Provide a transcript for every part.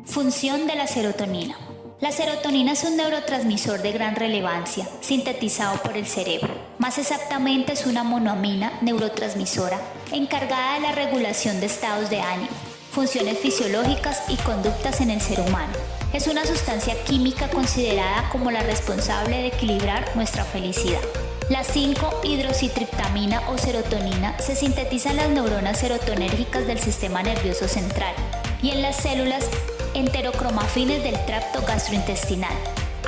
Función de la serotonina. La serotonina es un neurotransmisor de gran relevancia, sintetizado por el cerebro. Más exactamente es una monoamina neurotransmisora encargada de la regulación de estados de ánimo, funciones fisiológicas y conductas en el ser humano. Es una sustancia química considerada como la responsable de equilibrar nuestra felicidad. La 5-hidroxitriptamina o serotonina se sintetiza en las neuronas serotonérgicas del sistema nervioso central y en las células enterocromafines del tracto gastrointestinal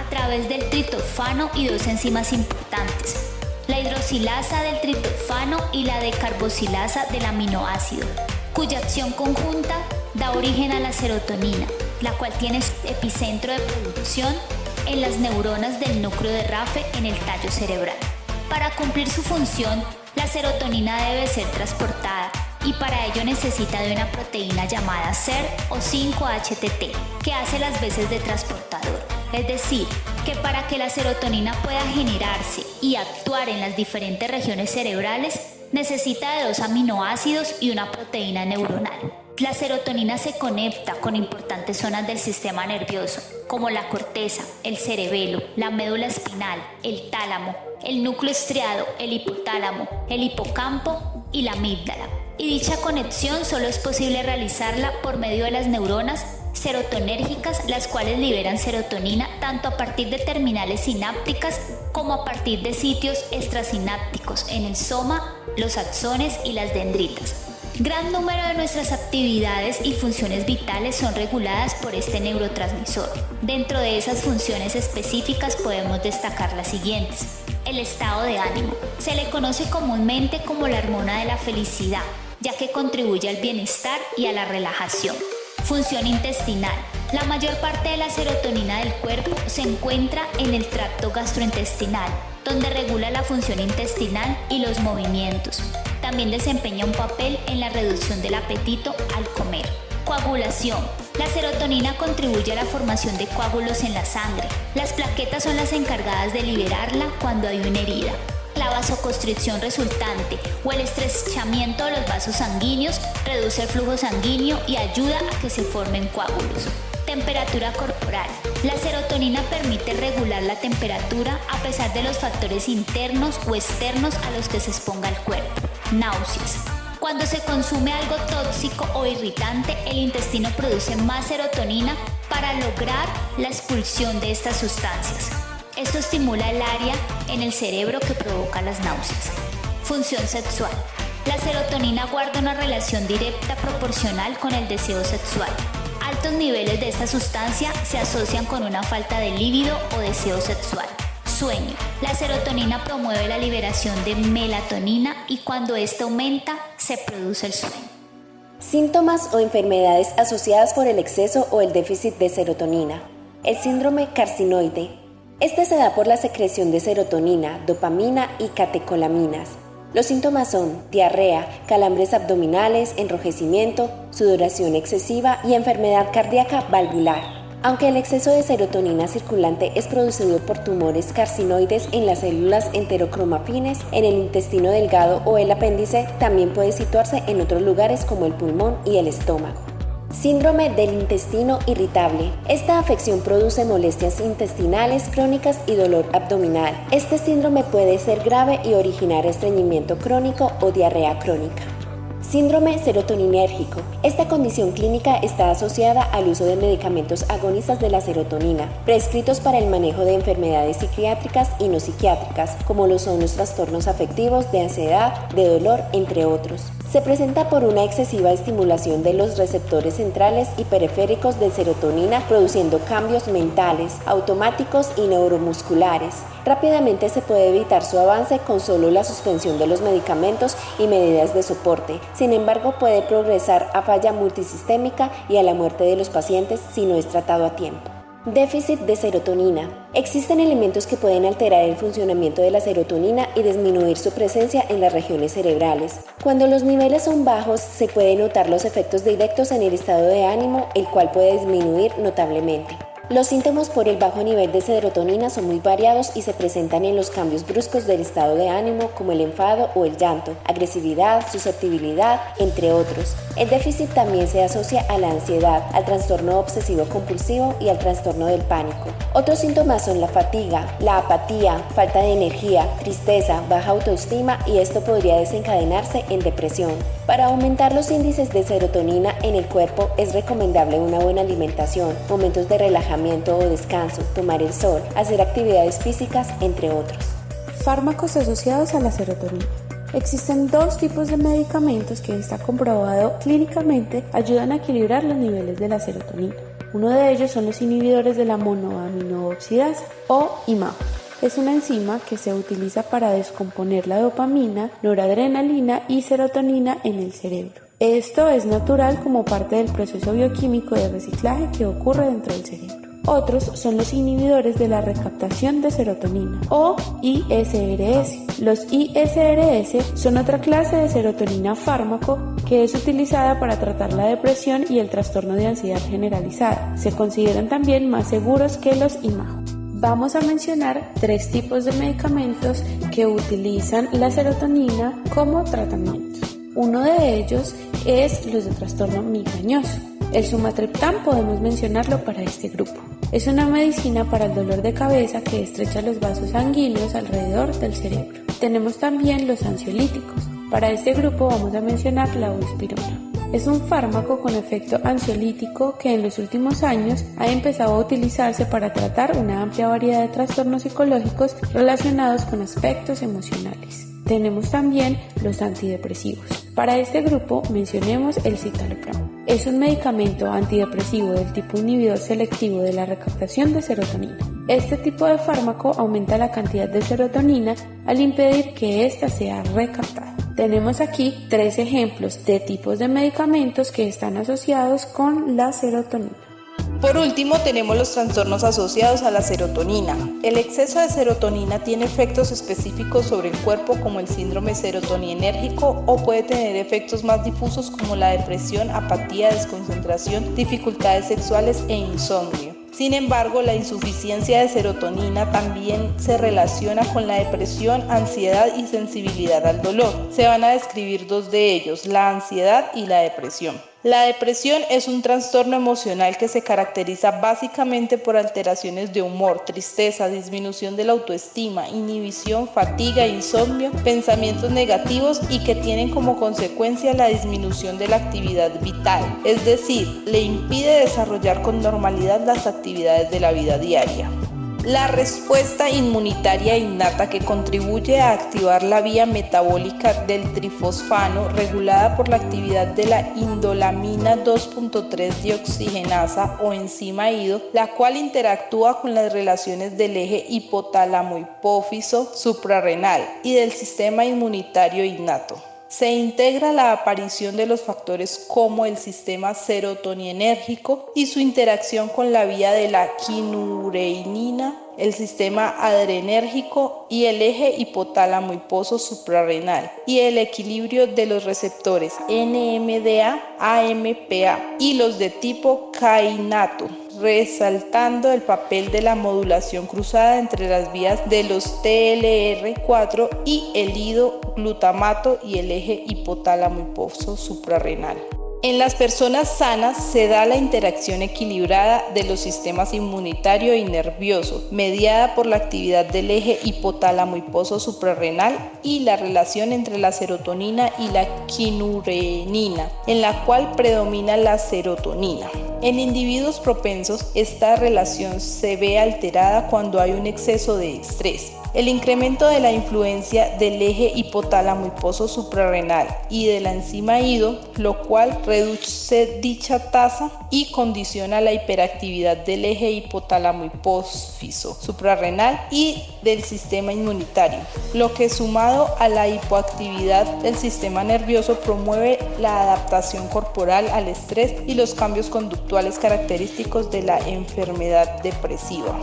a través del triptófano y dos enzimas importantes, la hidroxilasa del triptófano y la decarboxilasa del aminoácido, cuya acción conjunta da origen a la serotonina, la cual tiene su epicentro de producción en las neuronas del núcleo de Rafe en el tallo cerebral. Para cumplir su función, la serotonina debe ser transportada y para ello necesita de una proteína llamada SER o 5-HTT, que hace las veces de transportador. Es decir, que para que la serotonina pueda generarse y actuar en las diferentes regiones cerebrales, necesita de dos aminoácidos y una proteína neuronal. La serotonina se conecta con importantes zonas del sistema nervioso, como la corteza, el cerebelo, la médula espinal, el tálamo, el núcleo estriado, el hipotálamo, el hipocampo y la amígdala. Y dicha conexión solo es posible realizarla por medio de las neuronas serotonérgicas, las cuales liberan serotonina tanto a partir de terminales sinápticas como a partir de sitios extrasinápticos en el soma, los axones y las dendritas. Gran número de nuestras actividades y funciones vitales son reguladas por este neurotransmisor. Dentro de esas funciones específicas podemos destacar las siguientes. El estado de ánimo. Se le conoce comúnmente como la hormona de la felicidad, ya que contribuye al bienestar y a la relajación. Función intestinal. La mayor parte de la serotonina del cuerpo se encuentra en el tracto gastrointestinal, donde regula la función intestinal y los movimientos. También desempeña un papel en la reducción del apetito al comer. Coagulación. La serotonina contribuye a la formación de coágulos en la sangre. Las plaquetas son las encargadas de liberarla cuando hay una herida. La vasoconstricción resultante o el estrechamiento de los vasos sanguíneos reduce el flujo sanguíneo y ayuda a que se formen coágulos. Temperatura corporal. La serotonina permite regular la temperatura a pesar de los factores internos o externos a los que se exponga el cuerpo. Náuseas. Cuando se consume algo tóxico o irritante, el intestino produce más serotonina para lograr la expulsión de estas sustancias. Esto estimula el área en el cerebro que provoca las náuseas. Función sexual. La serotonina guarda una relación directa proporcional con el deseo sexual. Altos niveles de esta sustancia se asocian con una falta de líbido o deseo sexual. Sueño. La serotonina promueve la liberación de melatonina y cuando esta aumenta, se produce el sueño. Síntomas o enfermedades asociadas por el exceso o el déficit de serotonina. El síndrome carcinoide. Este se da por la secreción de serotonina, dopamina y catecolaminas. Los síntomas son diarrea, calambres abdominales, enrojecimiento, sudoración excesiva y enfermedad cardíaca valvular. Aunque el exceso de serotonina circulante es producido por tumores carcinoides en las células enterocromafines, en el intestino delgado o el apéndice, también puede situarse en otros lugares como el pulmón y el estómago. Síndrome del intestino irritable. Esta afección produce molestias intestinales crónicas y dolor abdominal. Este síndrome puede ser grave y originar estreñimiento crónico o diarrea crónica. Síndrome serotoninérgico. Esta condición clínica está asociada al uso de medicamentos agonistas de la serotonina, prescritos para el manejo de enfermedades psiquiátricas y no psiquiátricas, como lo son los trastornos afectivos, de ansiedad, de dolor, entre otros. Se presenta por una excesiva estimulación de los receptores centrales y periféricos de serotonina, produciendo cambios mentales, automáticos y neuromusculares. Rápidamente se puede evitar su avance con solo la suspensión de los medicamentos y medidas de soporte. Sin embargo, puede progresar a falla multisistémica y a la muerte de los pacientes si no es tratado a tiempo. Déficit de serotonina. Existen elementos que pueden alterar el funcionamiento de la serotonina y disminuir su presencia en las regiones cerebrales. Cuando los niveles son bajos, se pueden notar los efectos directos en el estado de ánimo, el cual puede disminuir notablemente. Los síntomas por el bajo nivel de serotonina son muy variados y se presentan en los cambios bruscos del estado de ánimo como el enfado o el llanto, agresividad, susceptibilidad, entre otros. El déficit también se asocia a la ansiedad, al trastorno obsesivo-compulsivo y al trastorno del pánico. Otros síntomas son la fatiga, la apatía, falta de energía, tristeza, baja autoestima y esto podría desencadenarse en depresión. Para aumentar los índices de serotonina en el cuerpo es recomendable una buena alimentación, momentos de relajamiento o descanso, tomar el sol, hacer actividades físicas, entre otros. Fármacos asociados a la serotonina. Existen dos tipos de medicamentos que está comprobado clínicamente ayudan a equilibrar los niveles de la serotonina. Uno de ellos son los inhibidores de la monoaminooxidasa o IMAO. Es una enzima que se utiliza para descomponer la dopamina, noradrenalina y serotonina en el cerebro. Esto es natural como parte del proceso bioquímico de reciclaje que ocurre dentro del cerebro. Otros son los inhibidores de la recaptación de serotonina o ISRS. Los ISRS son otra clase de serotonina fármaco que es utilizada para tratar la depresión y el trastorno de ansiedad generalizada. Se consideran también más seguros que los IMAO. Vamos a mencionar tres tipos de medicamentos que utilizan la serotonina como tratamiento. Uno de ellos es los de trastorno migrañoso. El sumatriptán podemos mencionarlo para este grupo. Es una medicina para el dolor de cabeza que estrecha los vasos sanguíneos alrededor del cerebro. Tenemos también los ansiolíticos. Para este grupo vamos a mencionar la buspirona. Es un fármaco con efecto ansiolítico que en los últimos años ha empezado a utilizarse para tratar una amplia variedad de trastornos psicológicos relacionados con aspectos emocionales. Tenemos también los antidepresivos. Para este grupo mencionemos el citalopram. Es un medicamento antidepresivo del tipo inhibidor selectivo de la recaptación de serotonina. Este tipo de fármaco aumenta la cantidad de serotonina al impedir que ésta sea recaptada. Tenemos aquí tres ejemplos de tipos de medicamentos que están asociados con la serotonina. Por último, tenemos los trastornos asociados a la serotonina. El exceso de serotonina tiene efectos específicos sobre el cuerpo como el síndrome serotoninérgico o puede tener efectos más difusos como la depresión, apatía, desconcentración, dificultades sexuales e insomnio. Sin embargo, la insuficiencia de serotonina también se relaciona con la depresión, ansiedad y sensibilidad al dolor. Se van a describir dos de ellos, la ansiedad y la depresión. La depresión es un trastorno emocional que se caracteriza básicamente por alteraciones de humor, tristeza, disminución de la autoestima, inhibición, fatiga, insomnio, pensamientos negativos y que tienen como consecuencia la disminución de la actividad vital, es decir, le impide desarrollar con normalidad las actividades de la vida diaria. La respuesta inmunitaria innata que contribuye a activar la vía metabólica del trifosfano regulada por la actividad de la indolamina 2.3 dioxigenasa o enzima IDO, la cual interactúa con las relaciones del eje hipotálamo-hipófiso suprarrenal y del sistema inmunitario innato. Se integra la aparición de los factores como el sistema serotoninérgico y su interacción con la vía de la quinureinina, el sistema adrenérgico y el eje hipotálamo-hiposo suprarrenal y el equilibrio de los receptores NMDA, AMPA y los de tipo kainato, resaltando el papel de la modulación cruzada entre las vías de los TLR4 y el glutamato y el eje hipotálamo-hiposo suprarrenal. En las personas sanas se da la interacción equilibrada de los sistemas inmunitario y nervioso, mediada por la actividad del eje hipotálamo-hiposo suprarrenal y la relación entre la serotonina y la quinurenina, en la cual predomina la serotonina. En individuos propensos, esta relación se ve alterada cuando hay un exceso de estrés. El incremento de la influencia del eje hipotálamo-hiposo suprarrenal y de la enzima IDO, lo cual reduce dicha tasa y condiciona la hiperactividad del eje hipotálamo-hipófiso suprarrenal y del sistema inmunitario, lo que sumado a la hipoactividad del sistema nervioso promueve la adaptación corporal al estrés y los cambios conductuales característicos de la enfermedad depresiva.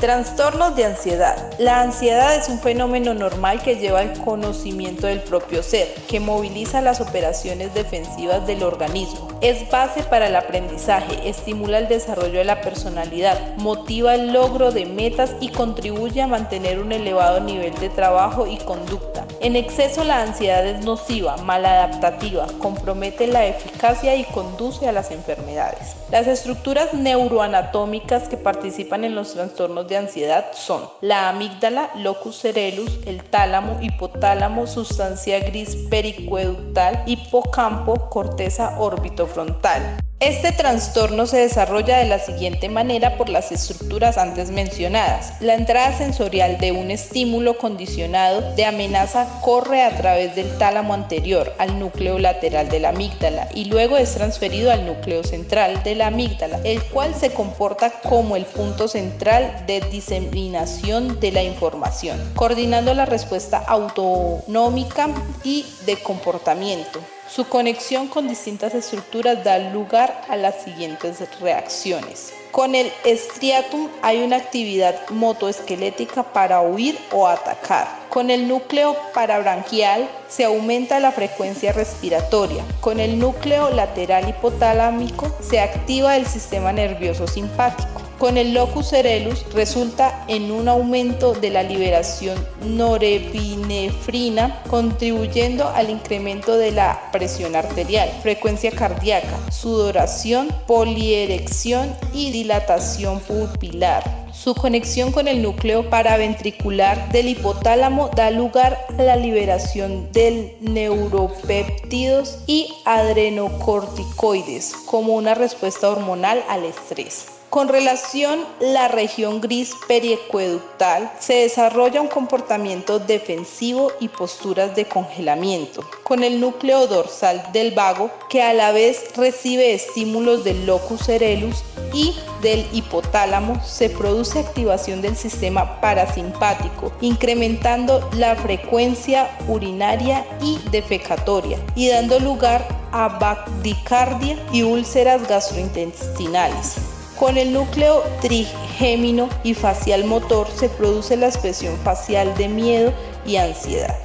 Trastornos de ansiedad. La ansiedad es un fenómeno normal que lleva al conocimiento del propio ser, que moviliza las operaciones defensivas del organismo. Es base para el aprendizaje, estimula el desarrollo de la personalidad, motiva el logro de metas y contribuye a mantener un elevado nivel de trabajo y conducta. En exceso, la ansiedad es nociva, maladaptativa, compromete la eficacia y conduce a las enfermedades. Las estructuras neuroanatómicas que participan en los trastornos de ansiedad son la amígdala, locus coeruleus, el tálamo, hipotálamo, sustancia gris periaqueductal, hipocampo, corteza orbitofrontal. Este trastorno se desarrolla de la siguiente manera por las estructuras antes mencionadas. La entrada sensorial de un estímulo condicionado de amenaza corre a través del tálamo anterior al núcleo lateral de la amígdala y luego es transferido al núcleo central de la amígdala, el cual se comporta como el punto central de diseminación de la información, coordinando la respuesta autonómica y de comportamiento. Su conexión con distintas estructuras da lugar a las siguientes reacciones. Con el striatum hay una actividad motoesquelética para huir o atacar. Con el núcleo parabranquial se aumenta la frecuencia respiratoria. Con el núcleo lateral hipotalámico se activa el sistema nervioso simpático. Con el locus coeruleus resulta en un aumento de la liberación norepinefrina, contribuyendo al incremento de la presión arterial, frecuencia cardíaca, sudoración, polierección y dilatación pupilar. Su conexión con el núcleo paraventricular del hipotálamo da lugar a la liberación de neuropéptidos y adrenocorticoides como una respuesta hormonal al estrés. Con relación a la región gris periaqueductal, se desarrolla un comportamiento defensivo y posturas de congelamiento. Con el núcleo dorsal del vago, que a la vez recibe estímulos del locus coeruleus y del hipotálamo, se produce activación del sistema parasimpático, incrementando la frecuencia urinaria y defecatoria y dando lugar a bradicardia y úlceras gastrointestinales. Con el núcleo trigémino y facial motor se produce la expresión facial de miedo y ansiedad.